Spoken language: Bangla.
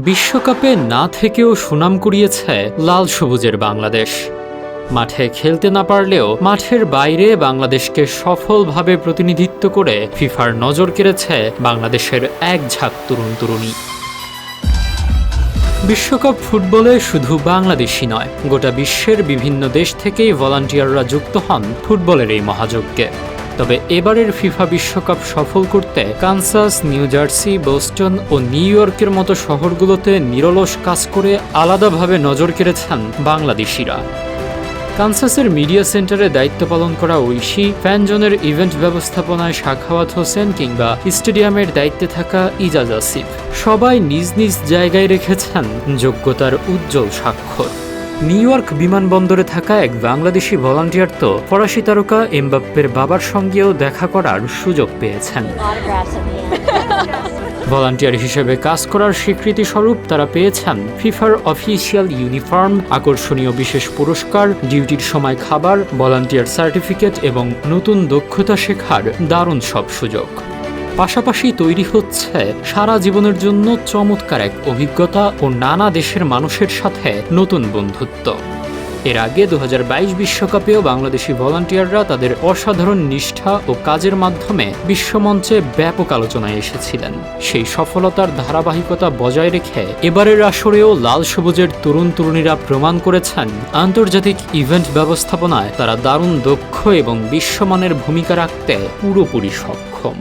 বিশ্বকাপে না থেকেও সুনাম কুড়িয়েছে লাল সবুজের বাংলাদেশ। মাঠে খেলতে না পারলেও মাঠের বাইরে বাংলাদেশকে সফলভাবে প্রতিনিধিত্ব করে ফিফার নজর কেড়েছে বাংলাদেশের এক ঝাঁক তরুণ তরুণী। বিশ্বকাপ ফুটবলে শুধু বাংলাদেশই নয়, গোটা বিশ্বের বিভিন্ন দেশ থেকেই ভলান্টিয়াররা যুক্ত হন ফুটবলের এই মহাযজ্ঞে। তবে এবারের ফিফা বিশ্বকাপ সফল করতে কানসাস, নিউ জার্সি, বোস্টন ও নিউ ইয়র্কের মতো শহরগুলোতে নিরলস কাজ করে আলাদাভাবে নজর কেড়েছেন বাংলাদেশিরা। কানসাসের মিডিয়া সেন্টারে দায়িত্ব পালন করা ঐশী, ফ্যানজনের ইভেন্ট ব্যবস্থাপনায় সাখাওয়াত হোসেন কিংবা স্টেডিয়ামের দায়িত্বে থাকা ইজাজ আসিফ, সবাই নিজ নিজ জায়গায় রেখেছেন যোগ্যতার উজ্জ্বল স্বাক্ষর। নিউ ইয়র্ক বিমানবন্দরে থাকা এক বাংলাদেশি ভলান্টিয়ার তো ফরাসি তারকা এমবাপ্পের বাবার সঙ্গেও দেখা করার সুযোগ পেয়েছেন। ভলান্টিয়ার হিসেবে কাজ করার স্বীকৃতি স্বরূপ তারা পেয়েছেন ফিফার অফিসিয়াল ইউনিফর্ম, আকর্ষণীয় বিশেষ পুরস্কার, ডিউটির সময় খাবার, ভলান্টিয়ার সার্টিফিকেট এবং নতুন দক্ষতা শেখার দারুণ সব সুযোগ। পাশাপাশি তৈরি হচ্ছে সারা জীবনের জন্য চমৎকার এক অভিজ্ঞতা ও নানা দেশের মানুষের সাথে নতুন বন্ধুত্ব। এর আগে 2022 বিশ্বকাপেও বাংলাদেশি ভলান্টিয়াররা তাদের অসাধারণ নিষ্ঠা ও কাজের মাধ্যমে বিশ্বমঞ্চে ব্যাপক আলোচনায় এসেছিলেন। সেই সফলতার ধারাবাহিকতা বজায় রেখে এবারের আসরেও লাল সবুজের তরুণ তরুণীরা প্রমাণ করেছেন আন্তর্জাতিক ইভেন্ট ব্যবস্থাপনায় তারা দারুণ দক্ষ এবং বিশ্বমানের ভূমিকা রাখতে পুরোপুরি সক্ষম।